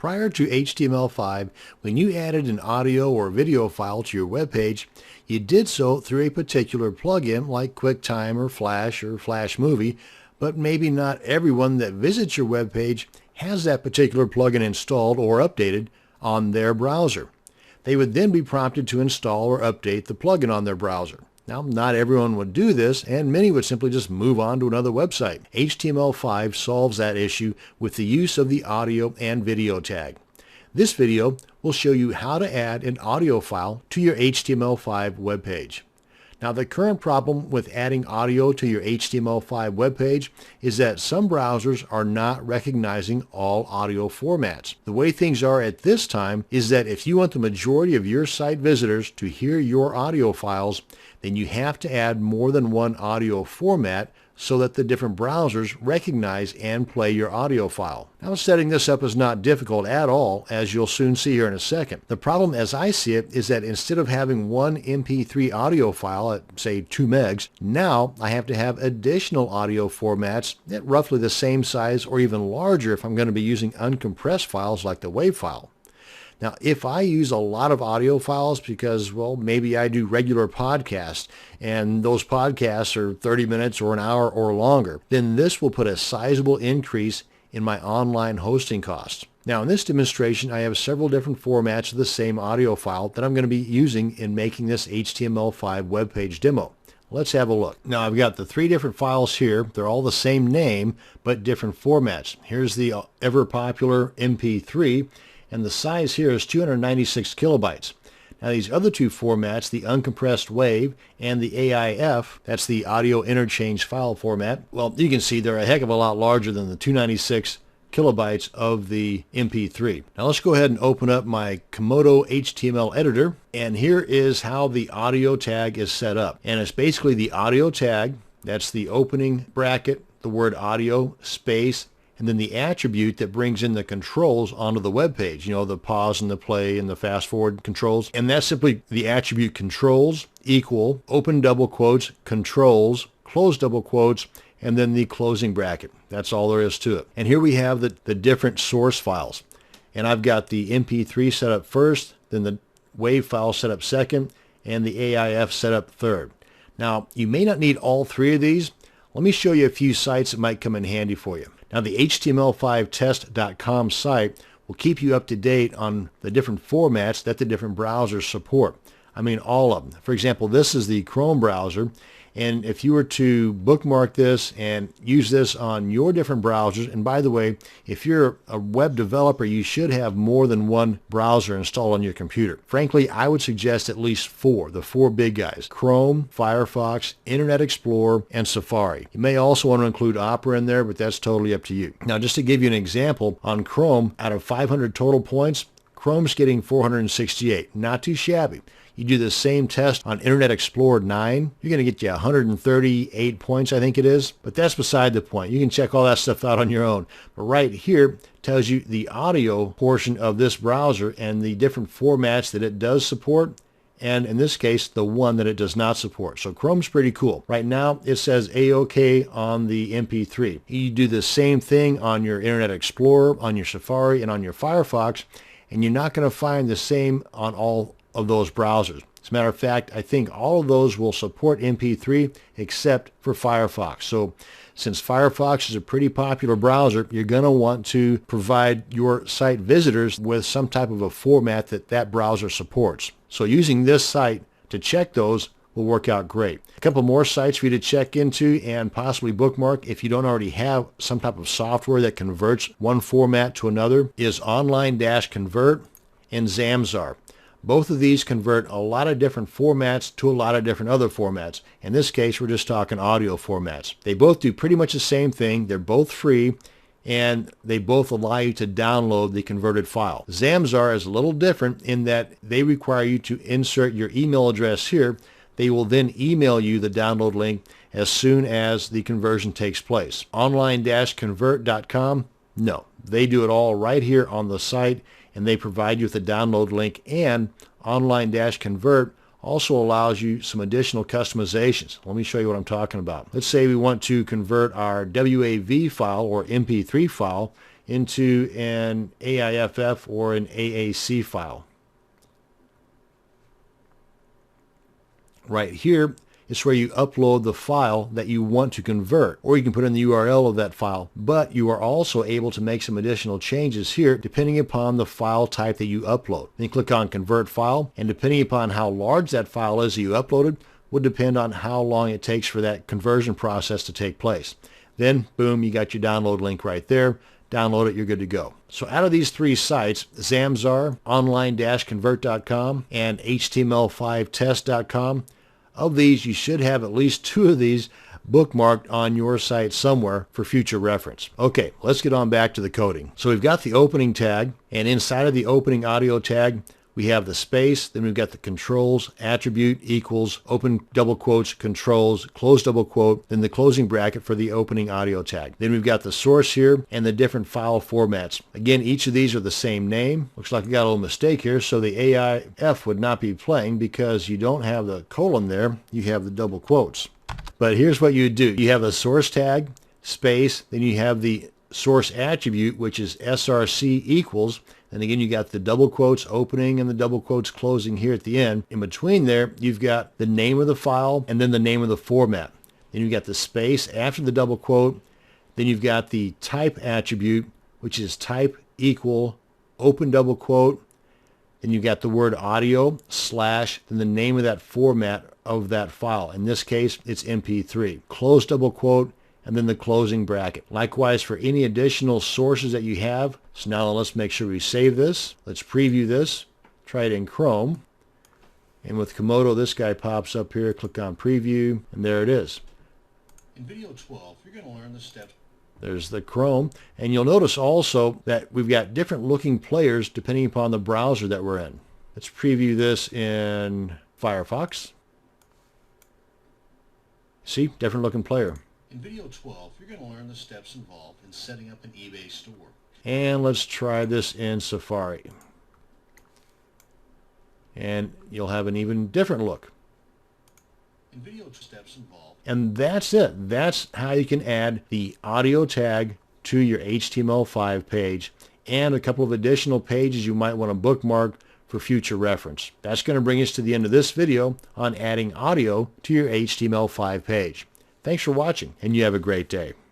Prior to HTML5, when you added an audio or video file to your web page, you did so through a particular plugin like QuickTime or Flash Movie, but maybe not everyone that visits your web page has that particular plugin installed or updated on their browser. They would then be prompted to install or update the plugin on their browser. Now, not everyone would do this, and many would simply just move on to another website. HTML5 solves that issue with the use of the audio and video tag. This video will show you how to add an audio file to your HTML5 web page. Now, the current problem with adding audio to your HTML5 web page is that some browsers are not recognizing all audio formats. The way things are at this time is that if you want the majority of your site visitors to hear your audio files, then you have to add more than one audio format so that the different browsers recognize and play your audio file. Now, setting this up is not difficult at all, as you'll soon see here in a second. The problem, as I see it, is that instead of having one MP3 audio file at, say, 2 megs, now I have to have additional audio formats at roughly the same size or even larger if I'm going to be using uncompressed files like the WAV file. Now, if I use a lot of audio files because, well, maybe I do regular podcasts and those podcasts are 30 minutes or an hour or longer, then this will put a sizable increase in my online hosting costs. Now, in this demonstration, I have several different formats of the same audio file that I'm going to be using in making this HTML5 web page demo. Let's have a look. Now, I've got the 3 different files here. They're all the same name, but different formats. Here's the ever popular MP3. And the size here is 296 kilobytes. Now, these other 2 formats, the uncompressed WAV and the AIF, that's the audio interchange file format, well, you can see they're a heck of a lot larger than the 296 kilobytes of the MP3. Now, let's go ahead and open up my Komodo HTML editor, and here is how the audio tag is set up. And it's basically the audio tag, that's the opening bracket, the word audio, space, and then the attribute that brings in the controls onto the web page, you know, the pause and the play and the fast forward controls. And that's simply the attribute controls equal open double quotes, controls, close double quotes, and then the closing bracket. That's all there is to it. And here we have the different source files. And I've got the MP3 set up first, then the WAV file set up second, and the AIF set up third. Now, you may not need all 3 of these. Let me show you a few sites that might come in handy for you. Now, the HTML5test.com site will keep you up to date on the different formats that the different browsers support. I mean, all of them. For example, this is the Chrome browser, and if you were to bookmark this and use this on your different browsers, and by the way, if you're a web developer, you should have more than one browser installed on your computer. Frankly, I would suggest at least 4, the 4 big guys: Chrome, Firefox, Internet Explorer, and Safari. You may also want to include Opera in there, but that's totally up to you. Now, just to give you an example, on Chrome, out of 500 total points, Chrome's getting 468. Not too shabby. You do the same test on Internet Explorer 9, you're going to get you 138 points, I think it is. But that's beside the point. You can check all that stuff out on your own. But right here tells you the audio portion of this browser and the different formats that it does support, and in this case, the one that it does not support. So Chrome's pretty cool. Right now, it says A-OK on the MP3. You do the same thing on your Internet Explorer, on your Safari, and on your Firefox, and you're not going to find the same on all of those browsers. As a matter of fact, I think all of those will support MP3 except for Firefox. So since Firefox is a pretty popular browser, you're going to want to provide your site visitors with some type of a format that browser supports. So using this site to check those will work out great. A couple more sites for you to check into and possibly bookmark if you don't already have some type of software that converts one format to another is Online-Convert and Zamzar. Both of these convert a lot of different formats to a lot of different other formats. In this case, we're just talking audio formats. They both do pretty much the same thing. They're both free, and they both allow you to download the converted file. Zamzar is a little different in that they require you to insert your email address here. They will then email you the download link as soon as the conversion takes place. Online-convert.com, no. They do it all right here on the site, and they provide you with a download link, and Online-Convert also allows you some additional customizations. Let me show you what I'm talking about. Let's say we want to convert our WAV file or MP3 file into an AIFF or an AAC file. Right here is where you upload the file that you want to convert, or you can put in the URL of that file. But you are also able to make some additional changes here depending upon the file type that you upload. Then you click on Convert File, and depending upon how large that file is that you uploaded would depend on how long it takes for that conversion process to take place. Then, boom, you got your download link right there. Download it, you're good to go. So out of these three sites, Zamzar, online-convert.com, and HTML5test.com, of these, you should have at least 2 of these bookmarked on your site somewhere for future reference. Okay, let's get on back to the coding. So we've got the opening tag, and inside of the opening audio tag, we have the space, then we've got the controls, attribute equals, open double quotes, controls, close double quote, then the closing bracket for the opening audio tag. Then we've got the source here and the different file formats. Again, each of these are the same name. Looks like I got a little mistake here, so the AIF would not be playing because you don't have the colon there, you have the double quotes. But here's what you do. You have a source tag, space, then you have the source attribute, which is src equals, and again you got the double quotes opening and the double quotes closing here at the end. In between there you've got the name of the file and then the name of the format. Then you've got the space after the double quote. Then you've got the type attribute, which is type equal open double quote. Then you've got the word audio slash then the name of that format of that file. In this case it's MP3. Close double quote and then the closing bracket. Likewise for any additional sources that you have. So now let's make sure we save this. Let's preview this. Try it in Chrome. And with Komodo, this guy pops up here. Click on preview, and there it is. In video 12, you're going to learn the steps. There's the Chrome. And you'll notice also that we've got different looking players depending upon the browser that we're in. Let's preview this in Firefox. See, different looking player. In video 12, you're going to learn the steps involved in setting up an eBay store. And let's try this in Safari. And you'll have an even different look. In video steps involved. And that's it. That's how you can add the audio tag to your HTML5 page and a couple of additional pages you might want to bookmark for future reference. That's going to bring us to the end of this video on adding audio to your HTML5 page. Thanks for watching, and you have a great day.